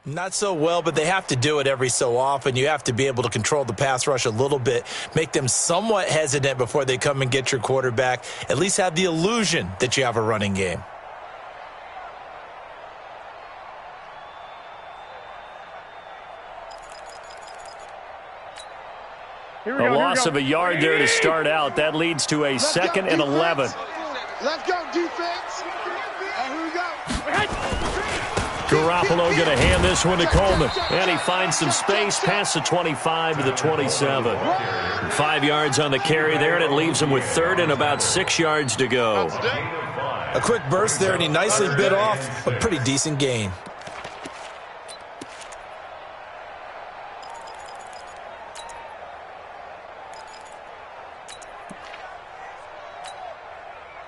Not so well, but they have to do it every so often. You have to be able to control the pass rush a little bit, make them somewhat hesitant before they come and get your quarterback, at least have the illusion that you have a running game. A loss of a yard there to start out. That leads to a second and 11. Let's go, defense. Here we go. Garoppolo going to hand this one to Coleman. And he finds some space past the 25 to the 27. 5 yards on the carry there, and it leaves him with third and about 6 yards to go. A quick burst there, and he nicely bit off a pretty decent gain.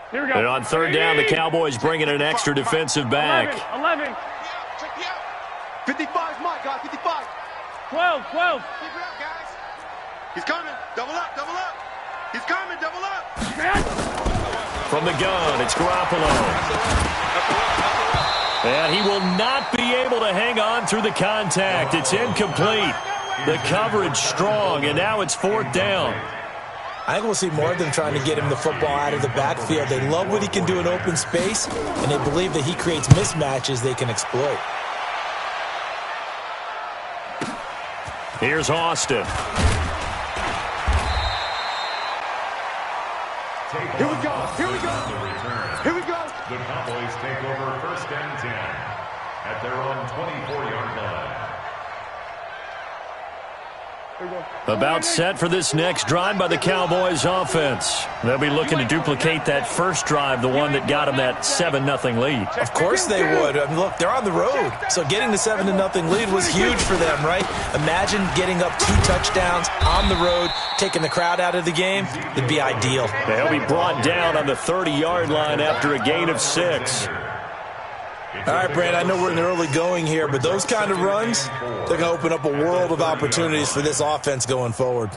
Here we go. And on third down, the Cowboys bring in an extra defensive back. 11. 55's Mike, guys. 55. 12. Keep it up, guys. He's coming. Double up. He's coming. Double up. From the gun, it's Garoppolo. And he will not be able to hang on through the contact. It's incomplete. The coverage strong, and now it's fourth down. I think we'll see more of them trying to get him the football out of the backfield. They love what he can do in open space, and they believe that he creates mismatches they can exploit. Here's Austin. Here we go. The Cowboys take over first and 10 at their own 24-yard line. About set for this next drive by the Cowboys offense. They'll be looking to duplicate that first drive, the one that got them that 7-0 lead. Of course they would. I mean, look, they're on the road, so getting the 7-0 lead was huge for them, right? Imagine getting up 2 touchdowns on the road, taking the crowd out of the game. It'd be ideal. They'll be brought down on the 30-yard line after a gain of 6. All right, Brand, I know we're in the early going here, but those kind of runs, they're going to open up a world of opportunities for this offense going forward.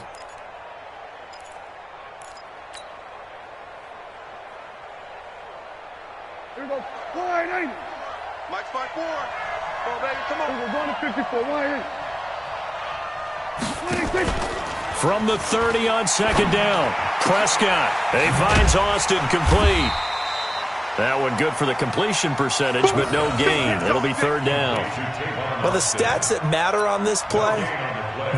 Here we go. Wide eight. Mike's 5-4. Come on, baby. Come on. We're going to 54. Wide eight. From the 30 on second down, Prescott. And he finds Austin complete. That one good for the completion percentage, but no gain. It'll be third down. Well, the stats that matter on this play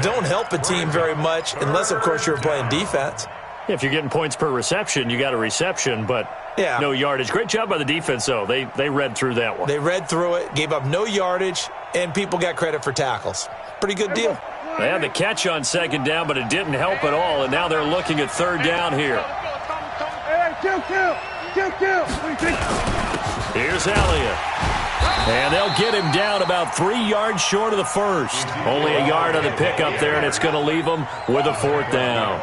don't help a team very much unless, of course, you're playing defense. If you're getting points per reception, you got a reception, but no yardage. Great job by the defense, though. They read through that one. They read through it, gave up no yardage, and people got credit for tackles. Pretty good deal. They had the catch on second down, but it didn't help at all, and now they're looking at third down here. Hey, kill. Here's Elliott. And they'll get him down about 3 yards short of the first. Only a yard on the pickup there, and it's going to leave him with a fourth down.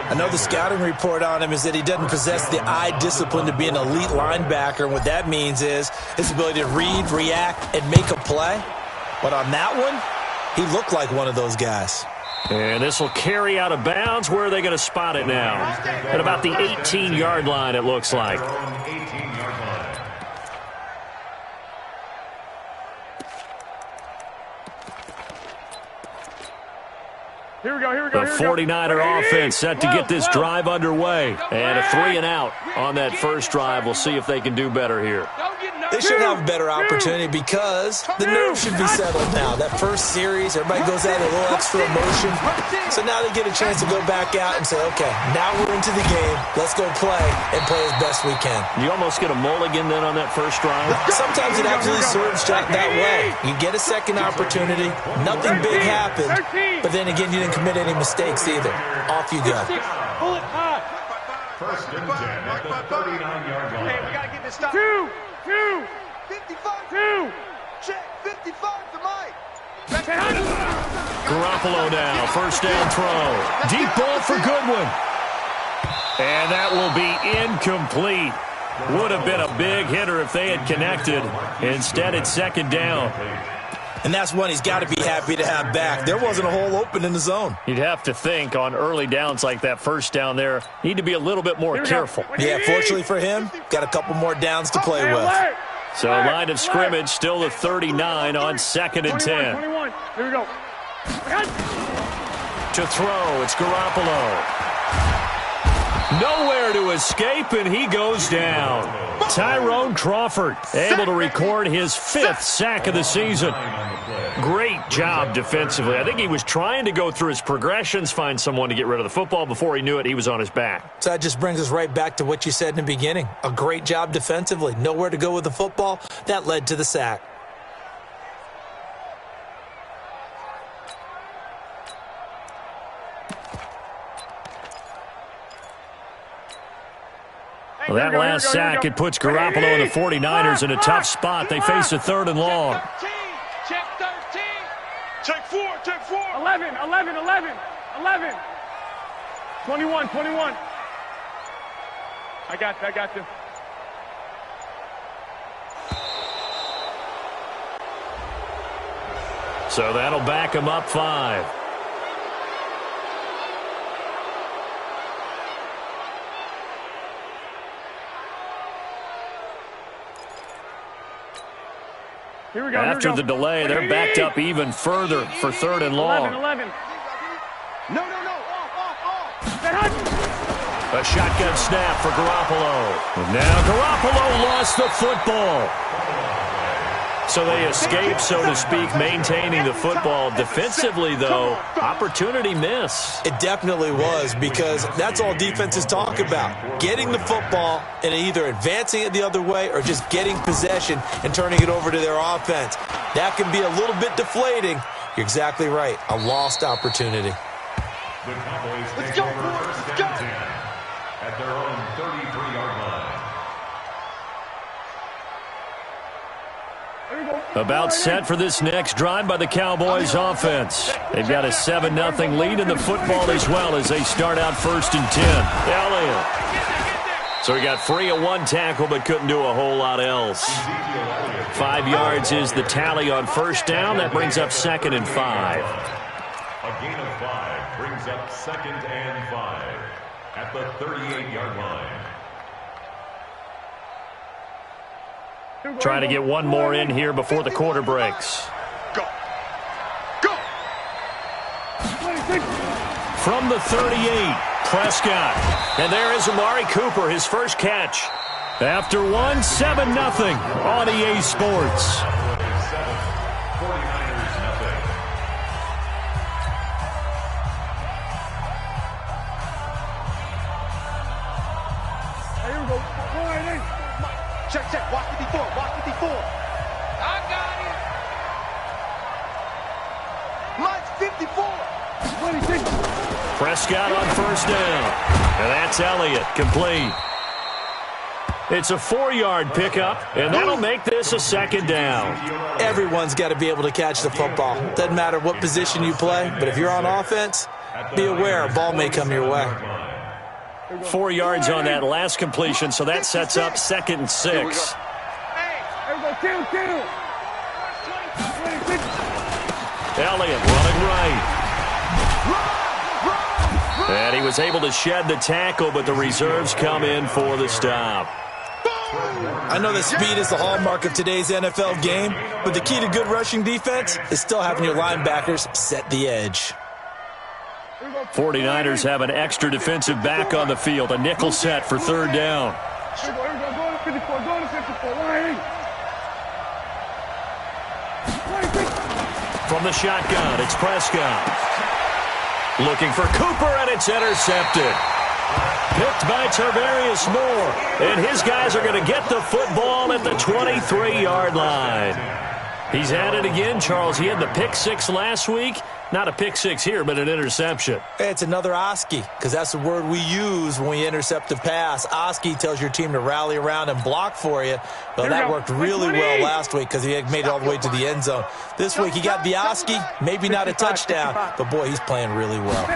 I know the scouting report on him is that he doesn't possess the eye discipline to be an elite linebacker, and what that means is his ability to read, react, and make a play. But on that one, he looked like one of those guys. And this will carry out of bounds. Where are they going to spot it now? At about the 18-yard line, it looks like. Here we go. The 49er offense set to get this drive underway. And a 3-and-out on that first drive. We'll see if they can do better here. They should have a better opportunity because the nerves should be settled now. That first series, everybody goes out with a little extra emotion. So now they get a chance to go back out and say, okay, now we're into the game. Let's go play and play as best we can. You almost get a mulligan then on that first drive? Sometimes it absolutely serves that way. You get a second opportunity. Nothing big happened. But then again, you didn't commit any mistakes either. Off you go. First and 10 at the 39-yard line. Hey, we got to get this stop. 2. 55. 2. Check. 55 to Mike. Garoppolo now, first down throw. Deep ball for Goodwin. And that will be incomplete. Would have been a big hitter if they had connected. Instead, it's second down. And that's one he's got to be happy to have back. There wasn't a hole open in the zone. You'd have to think on early downs like that first down there, need to be a little bit more careful. Yeah, fortunately for him, got a couple more downs to play with. So line of scrimmage still the 39 on 2nd and 10. 21. Here we go. To throw, it's Garoppolo. Nowhere to escape, and he goes down. Tyrone Crawford able to record his 5th sack of the season. Great job defensively. I think he was trying to go through his progressions, find someone to get rid of the football. Before he knew it, he was on his back. So that just brings us right back to what you said in the beginning. A great job defensively. Nowhere to go with the football. That led to the sack. Well, that last sack, it puts Garoppolo and the 49ers in a tough spot. They face a 3rd and long. Check 13. Check 4. Check 4. 11. 21. I got you. So that'll back him up 5. Here we go. After the delay, they're backed up even further for 3rd and long. 11. No. Off. A shotgun snap for Garoppolo. Now Garoppolo lost the football. So they escape, so to speak, maintaining the football. Defensively, though, opportunity miss. It definitely was, because that's all defenses talk about. Getting the football and either advancing it the other way or just getting possession and turning it over to their offense. That can be a little bit deflating. You're exactly right. A lost opportunity. The Cowboys take over 1st and 10 at their own 33-yard line. About set for this next drive by the Cowboys offense. They've got a 7-0 lead in the football as well as they start out 1st and 10. Elliott. So he got free of 1 tackle but couldn't do a whole lot else. 5 yards is the tally on 1st down. That brings up 2nd and 5. A gain of 5 brings up 2nd and 5 at the 38-yard line. Trying to get one more in here before the quarter breaks. Go. From the 38, Prescott. And there is Amari Cooper, his first catch. After 1, 7-0 on EA Sports. 49ers nothing. Here we go. Check. Watch 54. I got it. Mine's 54. 26. Prescott on 1st down. And that's Elliott, complete. It's a 4-yard pickup, and that'll make this a 2nd down. Everyone's got to be able to catch the football. Doesn't matter what position you play, but if you're on offense, be aware a ball may come your way. 4 yards on that last completion, so that sets up 2nd and 6. Here we go. Two. Elliott running right. And he was able to shed the tackle, but the reserves come in for the stop. I know that speed is the hallmark of today's NFL game, but the key to good rushing defense is still having your linebackers set the edge. 49ers have an extra defensive back on the field, a nickel set for 3rd down. Here we go. Go to 54. 180. From the shotgun, it's Prescott. Looking for Cooper, and it's intercepted. Picked by Tarvarius Moore. And his guys are going to get the football at the 23-yard line. He's at it again, Charles. He had the pick 6 last week. Not a pick 6 here, but an interception. It's another Oski, because that's the word we use when we intercept a pass. Oski tells your team to rally around and block for you. Well, that worked really well last week because he had made it all the way to the end zone. This week he got the Oski, maybe not a touchdown, but boy, he's playing really well.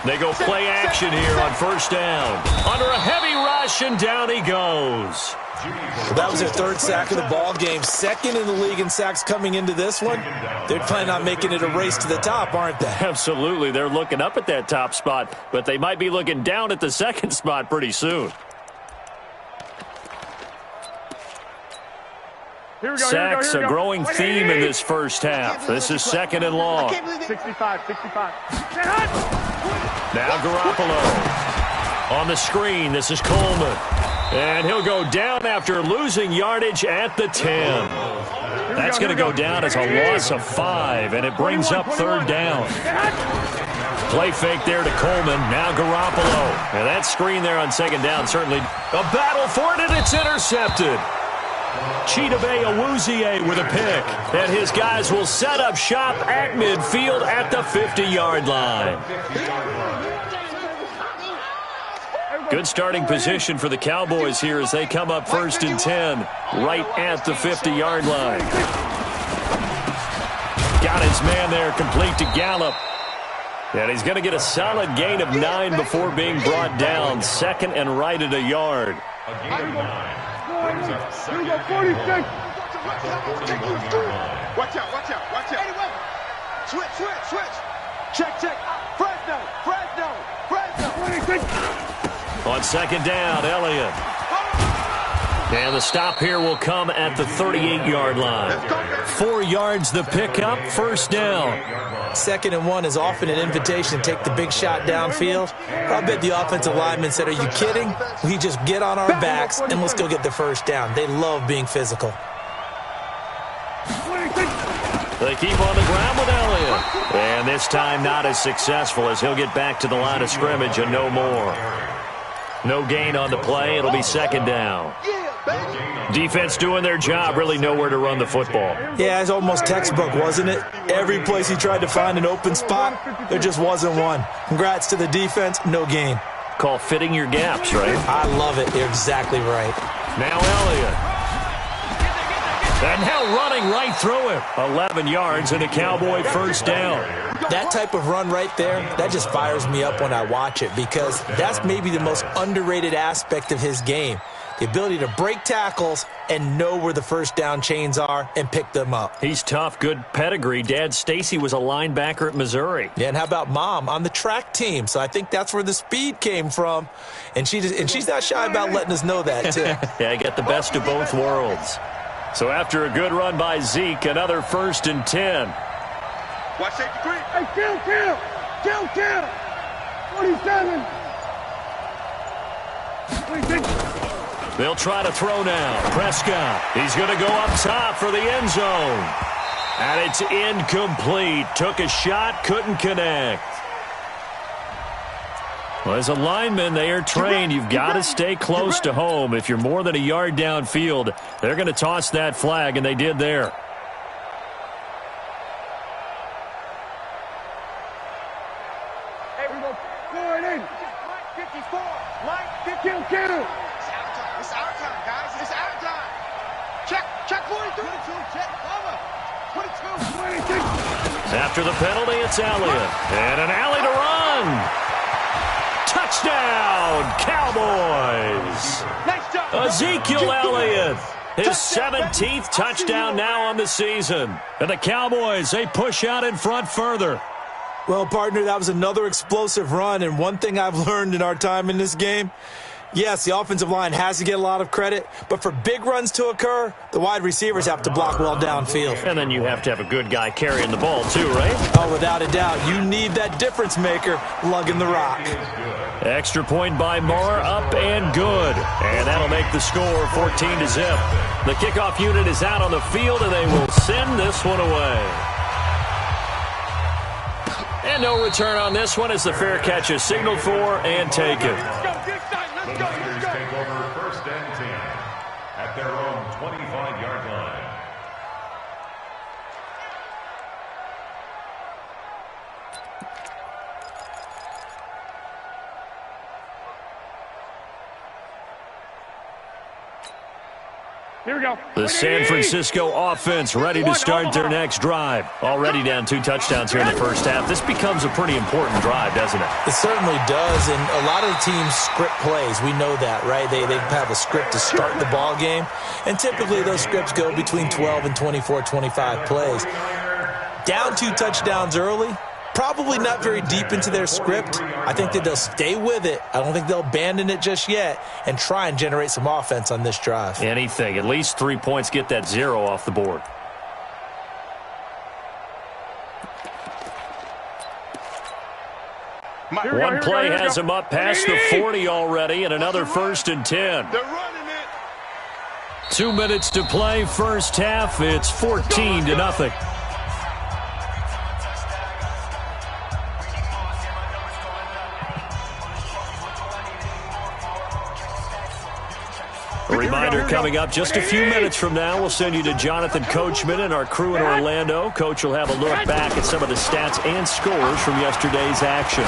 They go play action here on 1st down. Under a heavy rush, and down he goes. Well, that was their 3rd sack of the ball game. 2nd in the league in sacks coming into this one. They're planning on making it a race to the top, aren't they? Absolutely. They're looking up at that top spot, but they might be looking down at the 2nd spot pretty soon. Sacks, a growing theme in this first half. This is second and long. 65. Now Garoppolo. On the screen, this is Coleman. And he'll go down after losing yardage at the 10. That's going to go down as a loss of 5, and it brings up third down. Play fake there to Coleman. Now Garoppolo. And that screen there on second down, certainly a battle for it, and it's intercepted. Chidobe Awuzie with a pick. And his guys will set up shop at midfield at the 50-yard line. Good starting position for the Cowboys here as they come up 1st and 10 right at the 50-yard line. Got his man there complete to Gallup. And he's going to get a solid gain of 9 before being brought down. Second and right at a yard. Here we go, 46. Watch out. Switch. Check. Fresno. 26. On second down, Elliott. And the stop here will come at the 38-yard line. 4 yards the pickup, first down. 2nd and 1 is often an invitation to take the big shot downfield. I bet the offensive lineman said, are you kidding? We just get on our backs and let's go get the first down. They love being physical. They keep on the ground with Elliott. And this time not as successful as he'll get back to the line of scrimmage and no more. No gain on the play. It'll be second down. Defense doing their job, really nowhere to run the football. Yeah, it's almost textbook, wasn't it? Every place he tried to find an open spot, there just wasn't one. Congrats to the defense, no gain. Call fitting your gaps, right? I love it. You're exactly right. Now Elliott. And now running right through him. 11 yards and a Cowboy first down. That type of run right there, that just fires me up when I watch it because that's maybe the most underrated aspect of his game. The ability to break tackles and know where the first down chains are and pick them up. He's tough, good pedigree. Dad Stacy was a linebacker at Missouri. Yeah, and how about Mom on the track team? So I think that's where the speed came from. And she's not shy about letting us know that, too. Yeah, get the best of both worlds. So after a good run by Zeke, another 1st and 10. Watch safety green. Hey, kill. 47. 26. They'll try to throw now. Prescott. He's going to go up top for the end zone. And it's incomplete. Took a shot, couldn't connect. Well, as a lineman, they are trained. You've got to stay close to home. If you're more than a yard downfield, they're going to toss that flag, and they did there. Hey, we go. Going in. 54. Kill. It's our time, guys. It's our time. Check 42. 22. After the penalty, it's Elliott. And an alley to run. Touchdown, Cowboys. Nice job. Ezekiel Elliott. His 17th touchdown now on the season. And the Cowboys, they push out in front further. Well, partner, that was another explosive run. And one thing I've learned in our time in this game, yes, the offensive line has to get a lot of credit, but for big runs to occur, the wide receivers have to block well downfield. And then you have to have a good guy carrying the ball too, right? Oh, without a doubt. You need that difference maker lugging the rock. Extra point by Marr, up and good. And that'll make the score 14-0. The kickoff unit is out on the field, and they will send this one away. And no return on this one as the fair catch is signaled for and taken. The Niners take over 1st and 10 at their own 25-yard line. Here we go. The San Francisco offense ready to start their next drive. Already down 2 touchdowns here in the first half. This becomes a pretty important drive, doesn't it? It certainly does, and a lot of the teams script plays. We know that, right? They have a script to start the ball game, and typically those scripts go between 12 and 24, 25 plays. Down 2 touchdowns early, Probably not very deep into their script. I think that they'll stay with it. I don't think they'll abandon it just yet and try and generate some offense on this drive. Anything. At least 3 points, get that 0 off the board. One play has him up past the 40 already, and another 1st and 10. They're running it. 2 minutes to play, first half. It's 14-0. A reminder coming up just a few minutes from now. We'll send you to Jonathan Coachman and our crew in Orlando. Coach will have a look back at some of the stats and scores from yesterday's action.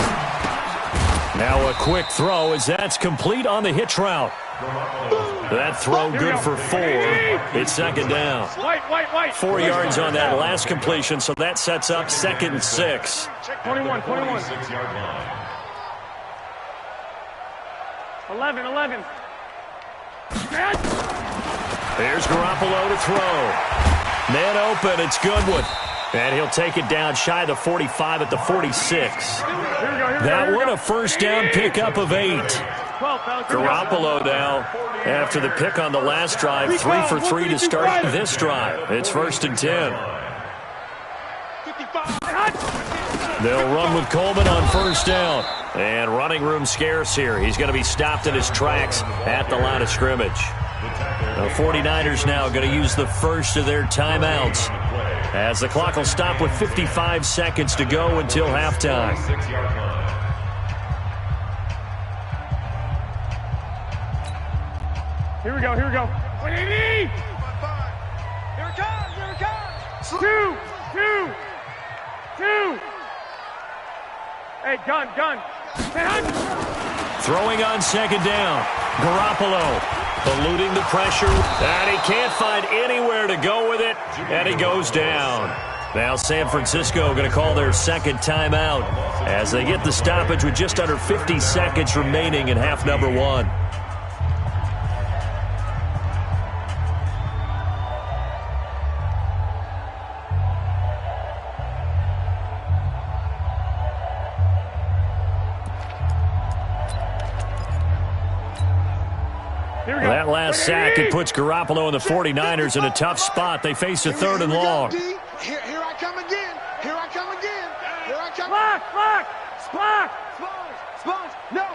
Now a quick throw as that's complete on the hitch route. That throw good for 4. It's 2nd down. 4 yards on that last completion, so that sets up 2nd and 6. 21. 6-yard line. 11. There's Garoppolo to throw. Man open, it's Goodwin. And he'll take it down shy of the 45 at the 46. That one a first down pickup of 8. Garoppolo now, after the pick on the last drive, 3 for 3 to start this drive. It's 1st and 10. They'll run with Coleman on 1st down. And running room scarce here. He's going to be stopped in his tracks at the line of scrimmage. The 49ers now going to use the first of their timeouts, as the clock will stop with 55 seconds to go until halftime. Here we go. Here it comes. 2. Hey, gun. Throwing on 2nd down. Garoppolo eluding the pressure, and he can't find anywhere to go with it, and he goes down. Now San Francisco going to call their 2nd timeout as they get the stoppage with just under 50 seconds remaining in half number 1. That last sack, it puts Garoppolo and the 49ers in a tough spot. They face a 3rd and long. Here I come again. Splash. No.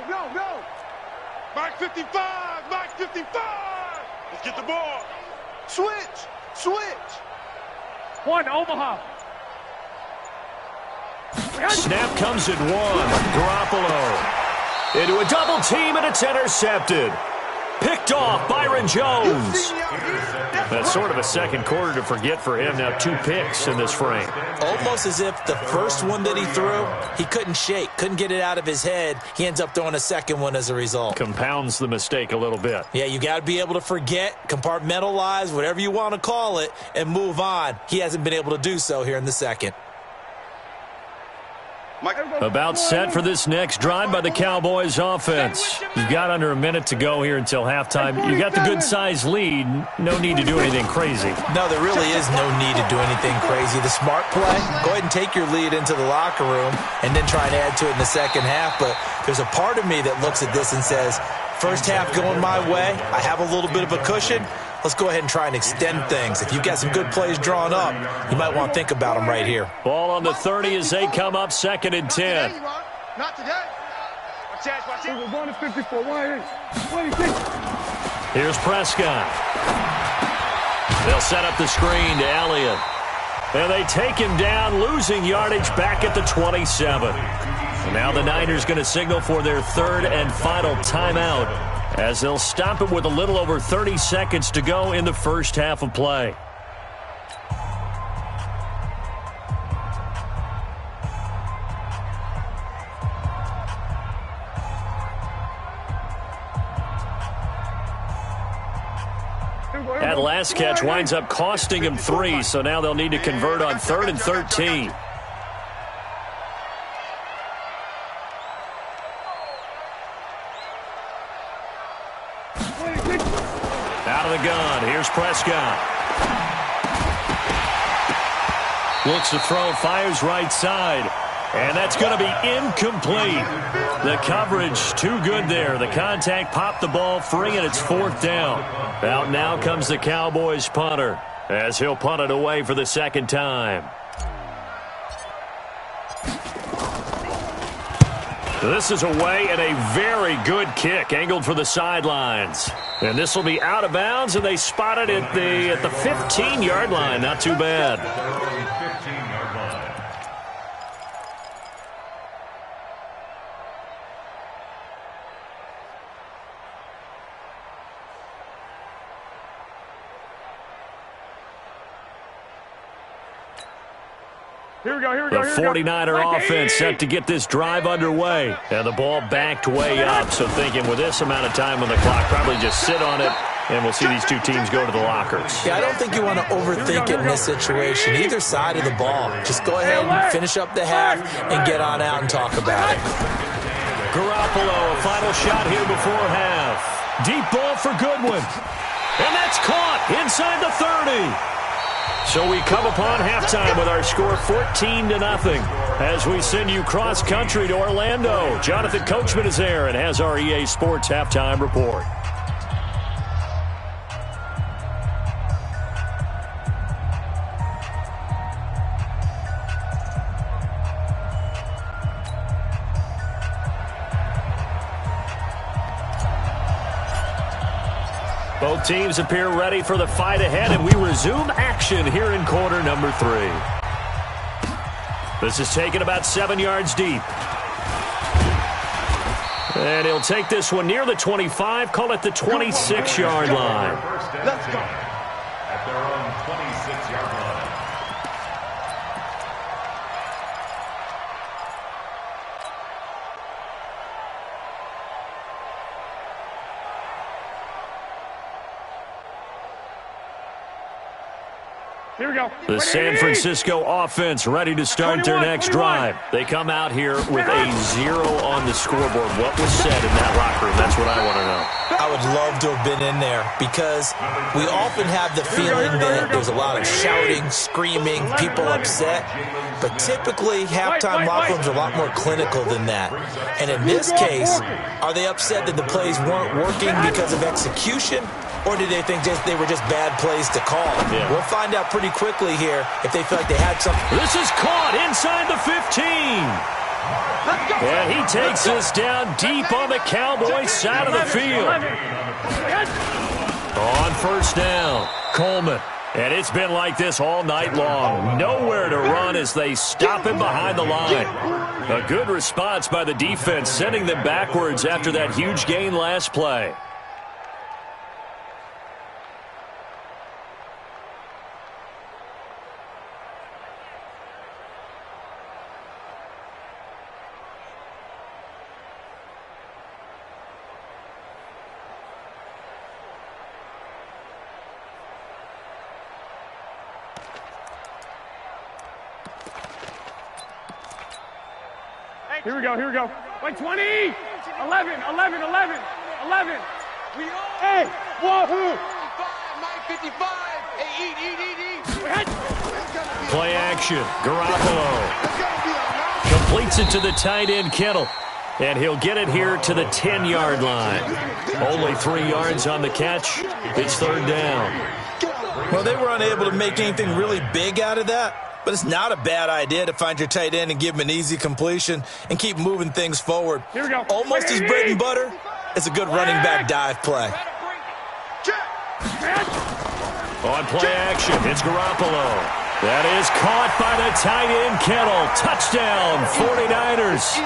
Mike 55. Let's get the ball. Switch. 1, Omaha. Snap comes at 1. Garoppolo into a double team, and it's intercepted. Picked off Byron Jones. That's sort of a second quarter to forget for him. Now 2 picks in this frame. Almost as if the first one that he threw, he couldn't shake, couldn't get it out of his head. He ends up throwing a second one as a result. Compounds the mistake a little bit. Yeah, you got to be able to forget, compartmentalize, whatever you want to call it, and move on. He hasn't been able to do so here in the second. About set for this next drive by the Cowboys offense. You've got under a minute to go here until halftime. You got the good-sized lead. No need to do anything crazy. No, there really is no need to do anything crazy. The smart play, go ahead and take your lead into the locker room and then try and add to it in the second half. But there's a part of me that looks at this and says, first half going my way, I have a little bit of a cushion. Let's go ahead and try and extend things. If you've got some good plays drawn up, you might want to think about them right here. Ball on the 30 as they come up 2nd and 10. Not today. Watch it. We're going to 54. 26. Here's Prescott. They'll set up the screen to Elliott. And they take him down, losing yardage back at the 27. And now the Niners going to signal for their 3rd and final timeout, as they'll stop it with a little over 30 seconds to go in the first half of play. That last catch winds up costing him 3, so now they'll need to convert on 3rd and 13. Out of the gun. Here's Prescott. Looks to throw, fires right side. And that's going to be incomplete. The coverage too good there. The contact popped the ball free, and it's 4th down. Out now comes the Cowboys punter as he'll punt it away for the 2nd time. This is away and a very good kick angled for the sidelines. And this will be out of bounds, and they spot it at the 15-yard line. Not too bad. Here we go. The 49er offense set to get this drive underway. And the ball backed way up. So thinking with this amount of time on the clock, probably just sit on it, and we'll see these two teams go to the lockers. Yeah, I don't think you want to overthink it in this situation. Either side of the ball. Just go ahead and finish up the half and get on out and talk about it. Garoppolo, a final shot here before half. Deep ball for Goodwin. And that's caught inside the 30. So we come upon halftime with our score 14-0 as we send you cross-country to Orlando. Jonathan Coachman is there and has our EA Sports halftime report. Both teams appear ready for the fight ahead, and we resume action here in quarter number 3. This is taken about 7 yards deep. And he'll take this one near the 25, call it the 26-yard line. Let's go. At their own 26-yard line. Here we go. The San Francisco offense ready to start their next drive. They come out here with a 0 on the scoreboard. What was said in that locker room? That's what I want to know. I would love to have been in there because we often have the feeling that there's a lot of shouting, screaming, people upset. But typically, halftime locker rooms are a lot more clinical than that. And in this case, are they upset that the plays weren't working because of execution? Or did they think they were just bad plays to call? Yeah. We'll find out pretty quickly here if they feel like they had something. This is caught inside the 15. And he takes this down deep on the Cowboys side of the field. On 1st down, Coleman. And it's been like this all night long. Nowhere to run as they stop him behind the line. A good response by the defense, sending them backwards after that huge gain last play. Here we go. Wait, 20! 11. Hey, wahoo! 55. Hey, eat. Play action. Garoppolo completes it to the tight end, Kittle. And he'll get it here to the 10-yard line. Only 3 yards on the catch. It's 3rd down. Well, they were unable to make anything really big out of that. But it's not a bad idea to find your tight end and give him an easy completion and keep moving things forward. Here we go. Almost his bread and butter. It's a good running back dive play. On play action, it's Garoppolo. That is caught by the tight end, Kittle. Touchdown, 49ers.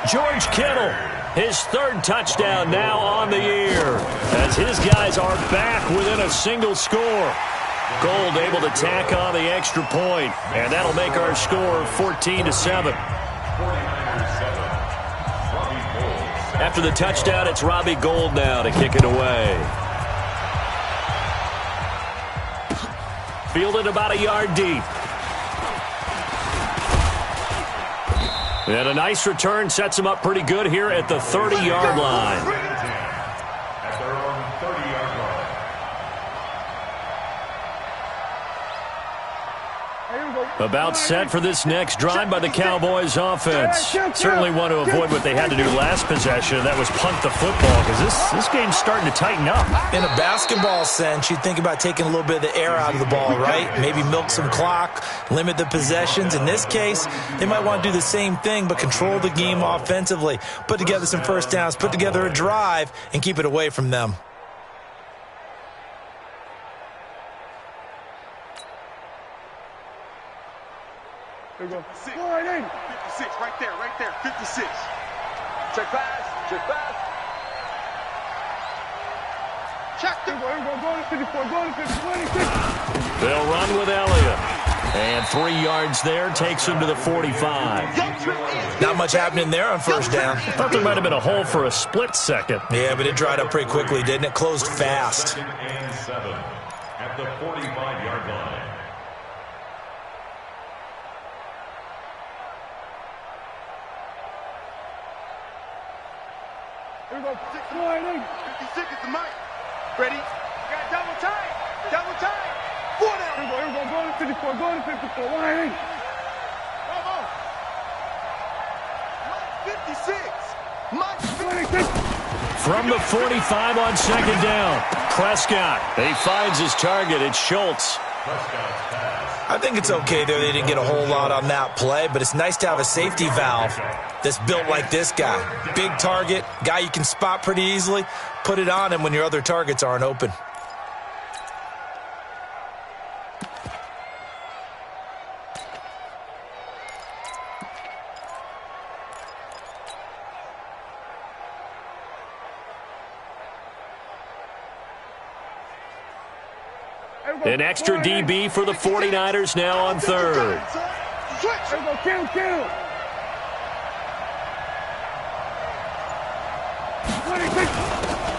George Kittle, his 3rd touchdown now on the year as his guys are back within a single score. Gold able to tack on the extra point, and that'll make our score 14-7. After the touchdown, it's Robbie Gould now to kick it away. Fielded about a yard deep. And a nice return sets him up pretty good here at the 30-yard line. At their own 30-yard line. About set for this next drive by the Cowboys offense. Certainly want to avoid what they had to do last possession. That was punt the football, because this game's starting to tighten up. In a basketball sense, you think about taking a little bit of the air out of the ball, right? Maybe milk some clock, limit the possessions. In this case, they might want to do the same thing, but control the game offensively. Put together some first downs, put together a drive, and keep it away from them. Here we go. 56, right there, 56. Check pass, check pass. Check the... Here we go, go to 54, go to 56. They'll run with Elliott. And 3 yards there takes him to the 45. Not much happening there on first down. I thought there might have been a hole for a split second. Yeah, but it dried up pretty quickly, didn't it? Closed fast. 2nd and 7 at the 45-yard line. Here we go, 56 is the mic. Ready? Got double time. Double time. 4 down. Here we go, go to 54, go to 54. 180. Come on. Mike 56. Mike 26. From the 45 on second down. Prescott. He finds his target. It's Schultz. I think it's okay there. They didn't get a whole lot on that play, but it's nice to have a safety valve that's built like this guy. Big target, guy you can spot pretty easily. Put it on him when your other targets aren't open. An extra DB for the 49ers now on third. Here we go, kill. 26.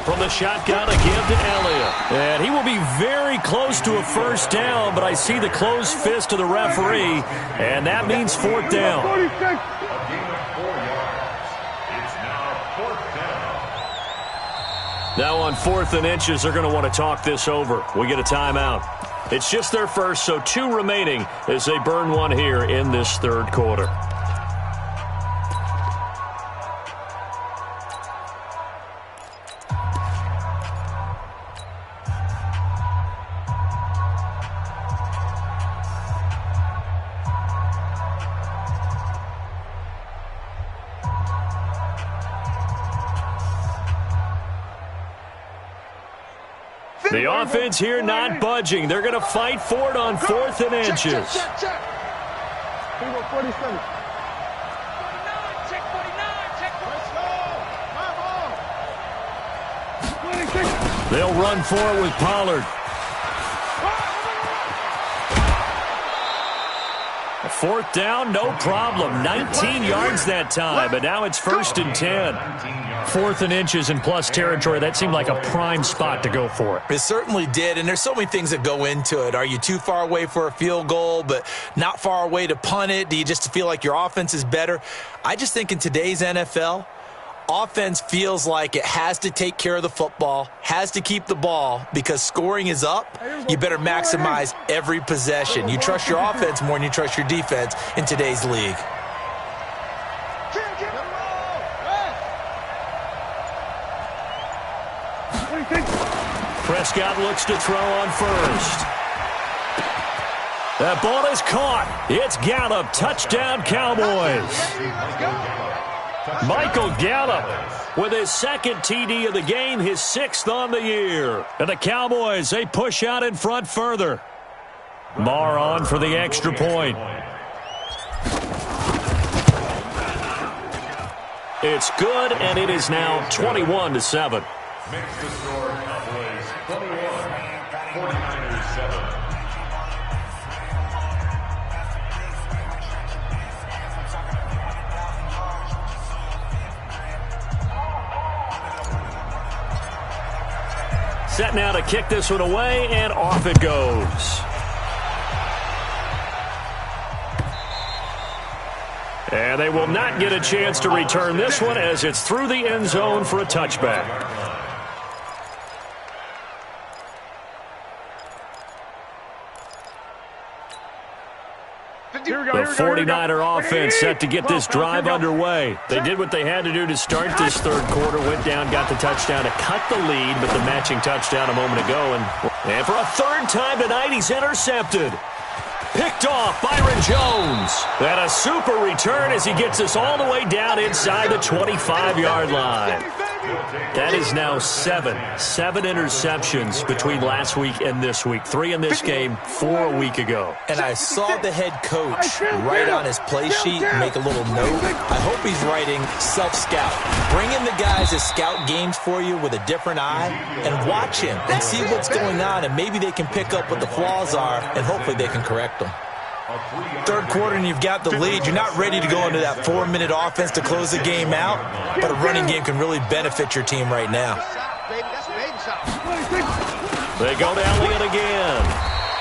From the shotgun, a give to Elliott. And he will be very close to a first down, but I see the closed fist of the referee, and that means fourth down. 46. A gain of 4 yards. It's now 4th down. Now on 4th and inches, they're going to want to talk this over. We get a timeout. It's just their first, so 2 remaining as they burn one here in this third quarter. The offense here not budging. They're going to fight for it on 4th and inches. Check. Here we go, 47. Check 49. Check 26. They'll run for it with Pollard. A 4th down, no problem. 19 yards that time, but now it's 1st and 10. 4th and inches in plus territory. That seemed like a prime spot to go for it. It certainly did, and there's so many things that go into it. Are you too far away for a field goal, but not far away to punt it? Do you just feel like your offense is better? I just think in today's NFL, offense feels like it has to take care of the football, has to keep the ball, because scoring is up. You better maximize every possession. You trust your offense more than you trust your defense in today's league. Prescott looks to throw on first. That ball is caught. It's Gallup. Touchdown, Cowboys. Michael Gallup with his 2nd TD of the game, his 6th on the year. And the Cowboys, they push out in front further. Marr on for the extra point. It's good, and it is now 21-7. Makes the score Cowboys 21, 49ers 7. Set now to kick this one away, and off it goes. And they will not get a chance to return this one as it's through the end zone for a touchback. The 49er offense set to get this drive underway. They did what they had to do to start this third quarter, went down, got the touchdown to cut the lead, but the matching touchdown a moment ago. And for a third time tonight, he's intercepted. Picked off Byron Jones. And a super return as he gets us all the way down inside the 25-yard line. That is now seven interceptions between last week and this week. 3 in this game, 4 a week ago. And I saw the head coach write on his play sheet, make a little note. I hope he's writing self-scout. Bring in the guys that scout games for you with a different eye and watch him and see what's going on, and maybe they can pick up what the flaws are, and hopefully they can correct them. Third quarter and you've got the lead. You're not ready to go into that 4-minute offense to close the game out, but a running game can really benefit your team right now. They go to Elliott again.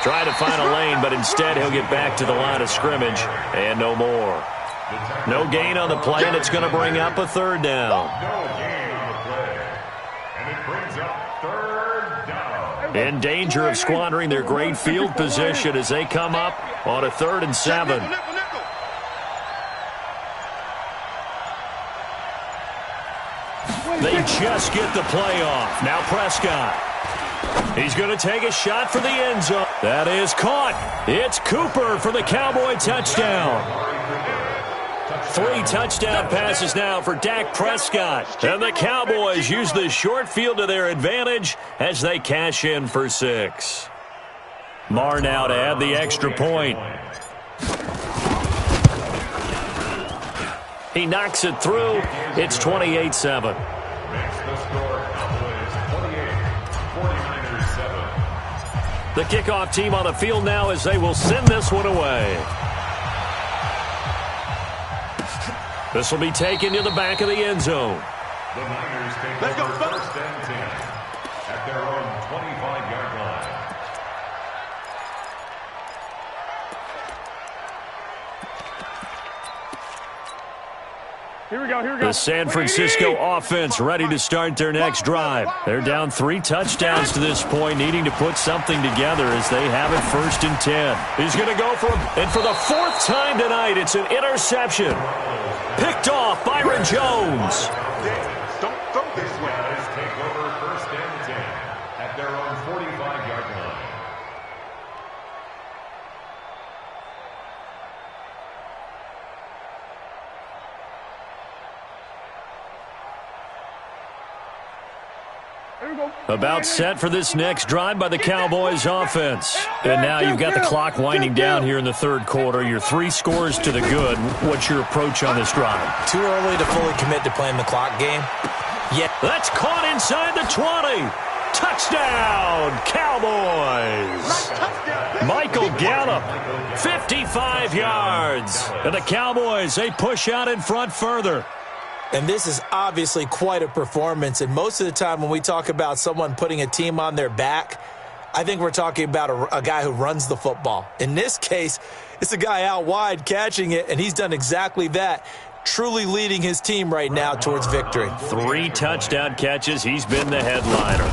Try to find a lane, but instead he'll get back to the line of scrimmage and no more. No gain on the play, and it's going to bring up a third down. In danger of squandering their great field position as they come up on a 3rd and 7. They just get the play off. Now Prescott. He's going to take a shot for the end zone. That is caught. It's Cooper for the Cowboy touchdown. 3 touchdown passes now for Dak Prescott. And the Cowboys use the short field to their advantage as they cash in for 6. Marr now to add the extra point. He knocks it through. It's 28-7. The kickoff team on the field now as they will send this one away. This will be taken to the back of the end zone. The Niners take over 1st and 10 at their own 25-yard line. Here we go. The San Francisco offense ready to start their next drive. They're down 3 touchdowns to this point, needing to put something together as they have it 1st and 10. He's going to go for him. And for the 4th time tonight, it's an interception. Picked off Byron Jones. Don't throw this way. Guys take over 1st and 10 at their own 45-yard line. About set for this next drive by the Cowboys offense. And now you've got the clock winding down here in the 3rd quarter. Your 3 scores to the good. What's your approach on this drive? Too early to fully commit to playing the clock game. Yeah. That's caught inside the 20. Touchdown, Cowboys. Michael Gallup, 55 yards. And the Cowboys, they push out in front further. And this is obviously quite a performance. And most of the time when we talk about someone putting a team on their back, I think we're talking about a guy who runs the football. In this case, it's a guy out wide catching it, and he's done exactly that, truly leading his team right now towards victory. 3 touchdown catches. He's been the headliner.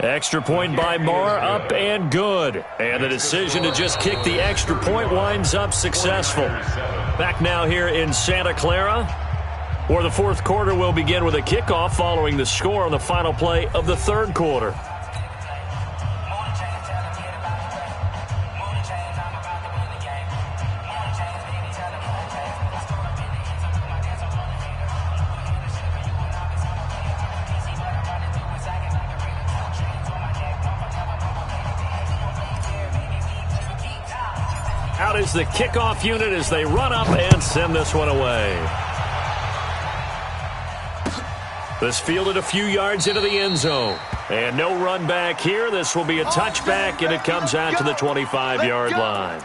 Extra point by Marr, up and good. And the decision to just kick the extra point winds up successful. Back now here in Santa Clara, where the 4th quarter will begin with a kickoff following the score on the final play of the 3rd quarter. Out is the kickoff unit as they run up and send this one away. This fielded a few yards into the end zone. And no run back here. This will be a touchback, and it comes out to the 25-yard line.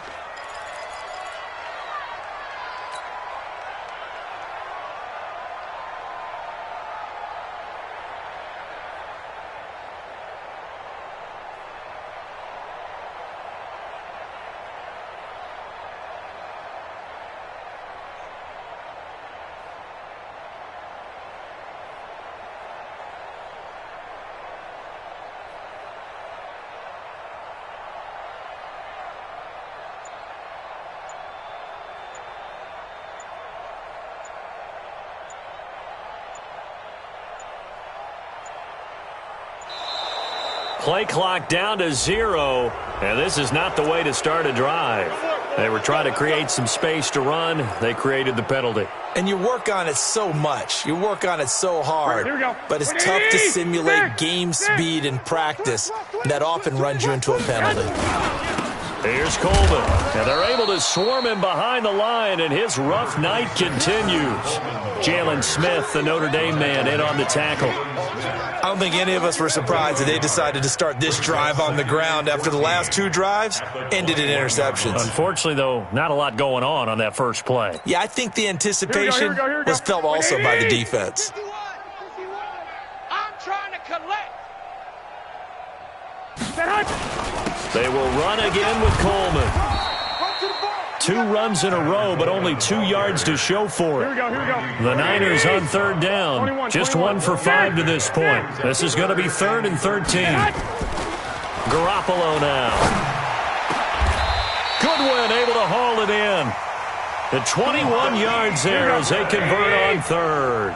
Play clock down to 0, and this is not the way to start a drive. They were trying to create some space to run. They created the penalty. And you work on it so much. You work on it so hard. But it's tough to simulate game speed in practice. That often runs you into a penalty. Here's Coleman. And they're able to swarm him behind the line, and his rough night continues. Jalen Smith, the Notre Dame man, in on the tackle. I don't think any of us were surprised that they decided to start this drive on the ground after the last 2 drives ended in interceptions. Unfortunately, though, not a lot going on that first play. Yeah, I think the anticipation was felt also by the defense. I'm trying to collect. They will run again with Coleman. 2 runs in a row, but only 2 yards to show for it. The Niners on 3rd down. Just 1 for 5 to this point. This is going to be 3rd and 13. Garoppolo now. Goodwin able to haul it in. The 21 yards there as they convert on 3rd.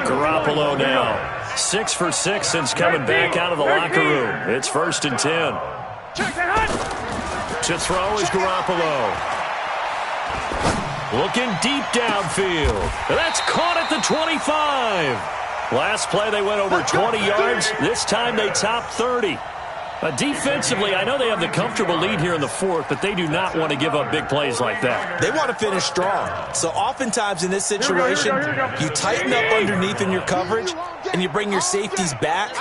Garoppolo now. 6 for 6 since coming back out of the locker room. It's 1st and 10. To throw is Garoppolo. Looking deep downfield. That's caught at the 25. Last play they went over 20 yards. This time they topped 30. Defensively, I know they have the comfortable lead here in the 4th, but they do not want to give up big plays like that. They want to finish strong. So oftentimes in this situation, you tighten up underneath in your coverage, and you bring your safeties back.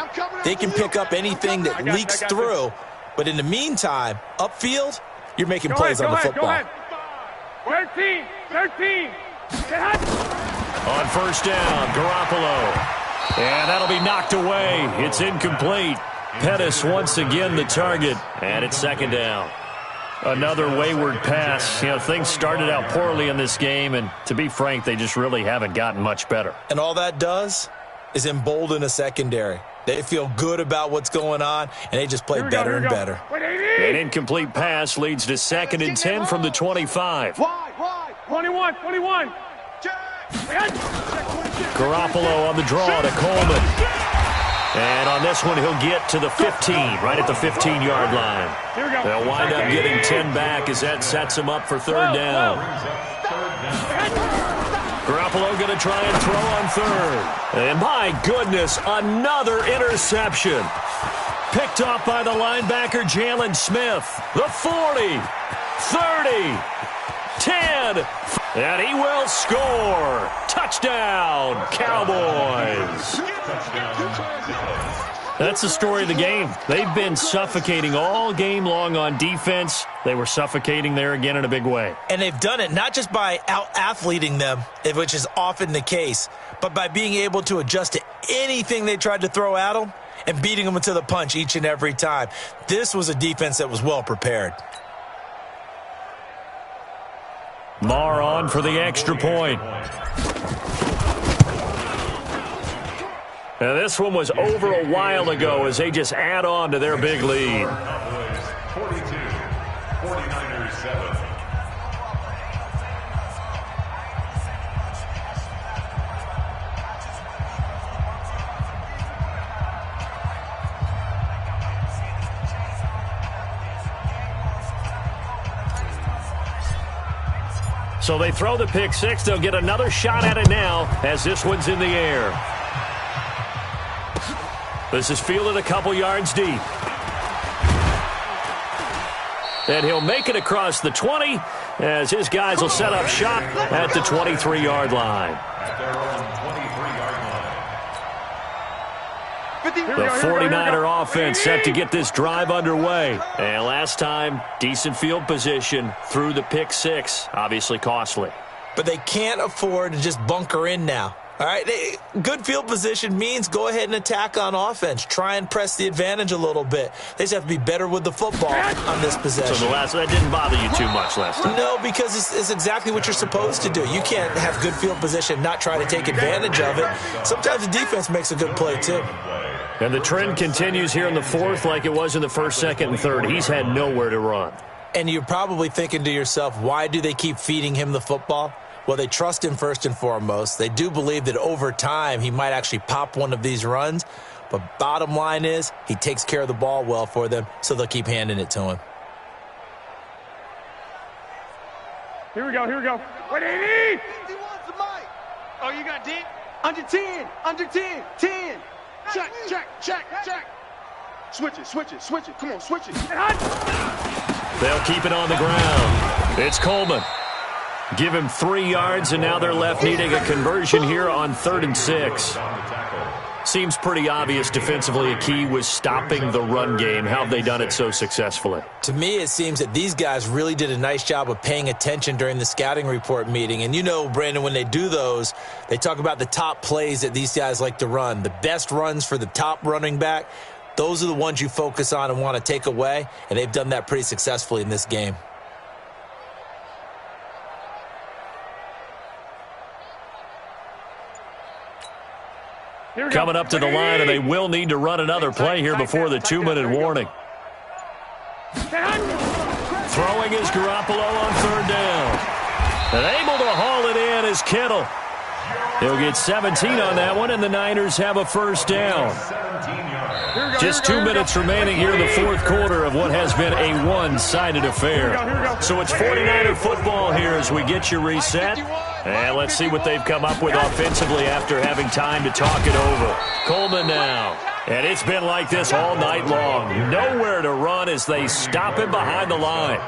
They can pick up anything that leaks through. But in the meantime, upfield, you're making plays on the football. 13. On 1st down, Garoppolo. And that'll be knocked away. It's incomplete. Pettis once again the target, and it's 2nd down. Another wayward pass. You know, things started out poorly in this game, and to be frank, they just really haven't gotten much better. And all that does is embolden a secondary. They feel good about what's going on, and they just play better and better. An incomplete pass leads to 2nd and 10 from the 25. 21. Garoppolo on the draw to Coleman. And on this one, he'll get to the 15, right at the 15-yard line. They'll wind up getting 10 back as that sets them up for 3rd down. Garoppolo going to try and throw on 3rd. And my goodness, another interception. Picked off by the linebacker, Jalen Smith. The 40, 30, 10, and he will score. Touchdown, Cowboys. That's the story of the game. They've been suffocating all game long on defense. They were suffocating there again in a big way. And they've done it not just by out-athleting them, which is often the case, but by being able to adjust to anything they tried to throw at them and beating them to the punch each and every time. This was a defense that was well prepared. Marr on for the extra point. Now this one was over a while ago as they just add on to their big lead. 42, 49ers 7. So they throw the pick 6. They'll get another shot at it now as this one's in the air. This is fielded a couple yards deep. And he'll make it across the 20 as his guys will set up shop at the 23-yard line. The 49er offense set to get this drive underway. And last time, decent field position through the pick 6. Obviously costly. But they can't afford to just bunker in now. All right, good field position means go ahead and attack on offense. Try and press the advantage a little bit. They just have to be better with the football on this possession. So that didn't bother you too much last time? No, because it's exactly what you're supposed to do. You can't have good field position, not try to take advantage of it. Sometimes the defense makes a good play, too. And the trend continues here in the 4th like it was in the 1st, 2nd, and 3rd. He's had nowhere to run. And you're probably thinking to yourself, why do they keep feeding him the football? Well, they trust him first and foremost. They do believe that over time he might actually pop one of these runs. But bottom line is he takes care of the ball well for them, so they'll keep handing it to him. Here we go, here we go. Wait, 80! Oh, you got deep? Under 10, under 10, 10. Check, check, check, check. Switch it, switch it, switch it. Come on, switch it. They'll keep it on the ground. It's Coleman. Give him 3 yards, and now they're left needing a conversion here on 3rd and 6. Seems pretty obvious defensively a key was stopping the run game. How have they done it so successfully? To me, it seems that these guys really did a nice job of paying attention during the scouting report meeting. And you know, Brandon, when they do those, they talk about the top plays that these guys like to run. The best runs for the top running back, those are the ones you focus on and want to take away. And they've done that pretty successfully in this game. Coming up to the line, and they will need to run another play here before the 2-minute warning. Throwing is Garoppolo on 3rd down. And able to haul it in is Kittle. He'll get 17 on that one, and the Niners have a 1st down. Just 2 minutes remaining here in the 4th quarter of what has been a one-sided affair. So it's 49er football here as we get you reset. And let's see what they've come up with offensively after having time to talk it over. Coleman now. And it's been like this all night long. Nowhere to run as they stop him behind the line.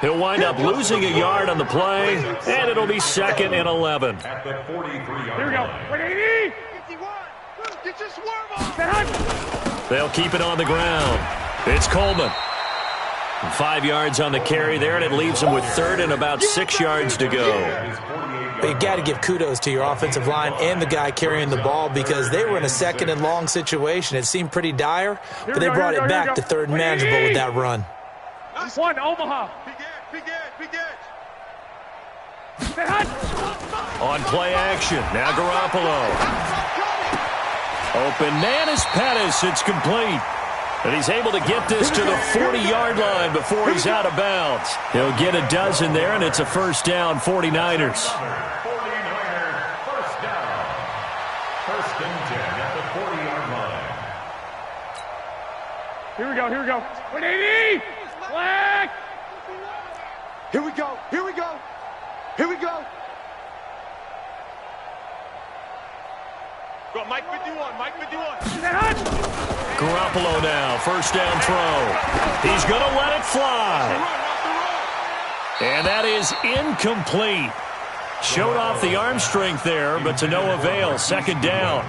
He'll wind up losing a yard on the play, and it'll be 2nd and 11. At the 43-yard Here we go. line. 180! 51. Get your swerve on. They'll keep it on the ground. It's Coleman. 5 yards on the carry there, and it leaves them with 3rd and about 6 yards to go. But you got to give kudos to your offensive line and the guy carrying the ball because they were in a 2nd and long situation. It seemed pretty dire, but they brought it back to 3rd and manageable with that run. One, Omaha. Big edge, big edge. On play action, now Garoppolo. Open man is Pettis. It's complete. And he's able to get this to the 40-yard line before he's out of bounds. He'll get a dozen there, and it's a 1st down, 49ers. 49er, 1st down. 1st and 10 at the 40-yard line. Here we go, here we go. 180! Flag! Here we go, here we go. Here we go. Go, Mike 51, Mike 51. Garoppolo now, 1st down throw. He's going to let it fly. And that is incomplete. Showed off the arm strength there, but to no avail. 2nd down.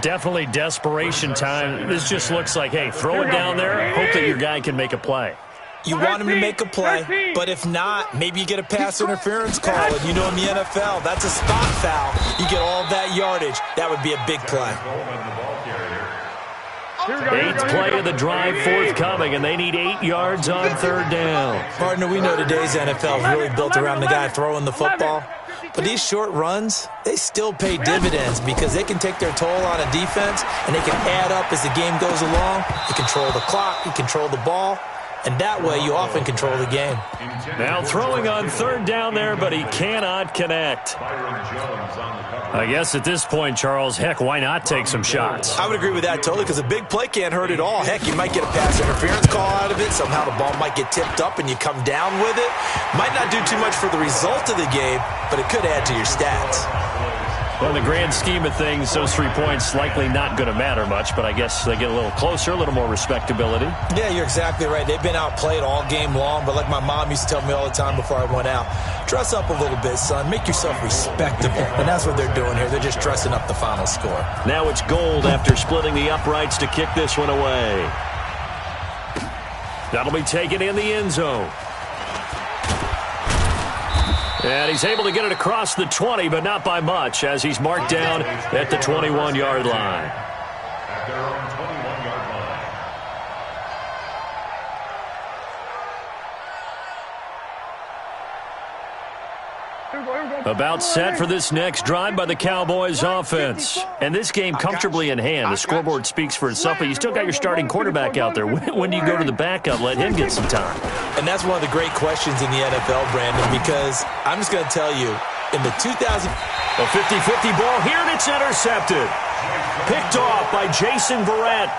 Definitely desperation time. This just looks like, hey, throw it down there, hope that your guy can make a play. You want him to make a play, but if not, maybe you get a pass interference call. And you know in the NFL, that's a spot foul. You get all that yardage. That would be a big play. 8th play of the drive forthcoming, and they need 8 yards on 3rd down. Partner, we know today's NFL is really built around the guy throwing the football. But these short runs, they still pay dividends because they can take their toll on a defense, and they can add up as the game goes along. You control the clock, you control the ball. And that way, you often control the game. Now throwing on 3rd down there, but he cannot connect. I guess at this point, Charles, heck, why not take some shots? I would agree with that totally because a big play can't hurt at all. Heck, you might get a pass interference call out of it. Somehow the ball might get tipped up and you come down with it. Might not do too much for the result of the game, but it could add to your stats. Well, in the grand scheme of things, those 3 points likely not going to matter much, but I guess they get a little closer, a little more respectability. Yeah, you're exactly right. They've been outplayed all game long, but like my mom used to tell me all the time before I went out, dress up a little bit, son. Make yourself respectable. And that's what they're doing here. They're just dressing up the final score. Now it's Gold after splitting the uprights to kick this one away. That'll be taken in the end zone. And he's able to get it across the 20, but not by much, as he's marked down at the 21-yard line. At their own 21-yard line. About set for this next drive by the Cowboys offense. And this game comfortably in hand. The scoreboard speaks for itself, but you still got your starting quarterback out there. When do you go to the backup? Let him get some time. And that's one of the great questions in the NFL, Brandon, because I'm just going to tell you, in the 2000. A 50-50 ball here, and it's intercepted. Picked off by Jason Verrett.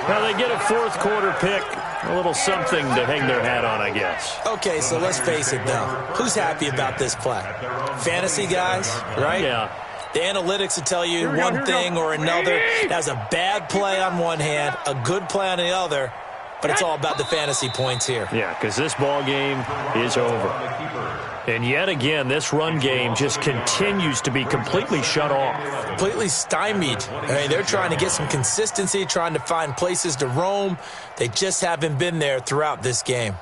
Now they get a fourth quarter pick. A little something to hang their hat on, I guess. Okay, so let's face it, though. Who's happy about this play? Fantasy guys, right? Yeah. The analytics will tell you one thing or another. That's a bad play on one hand, a good play on the other, but it's all about the fantasy points here. Yeah, because this ball game is over. And yet again, this run game just continues to be completely shut off. Completely stymied. I mean, they're trying to get some consistency, trying to find places to roam. They just haven't been there throughout this game.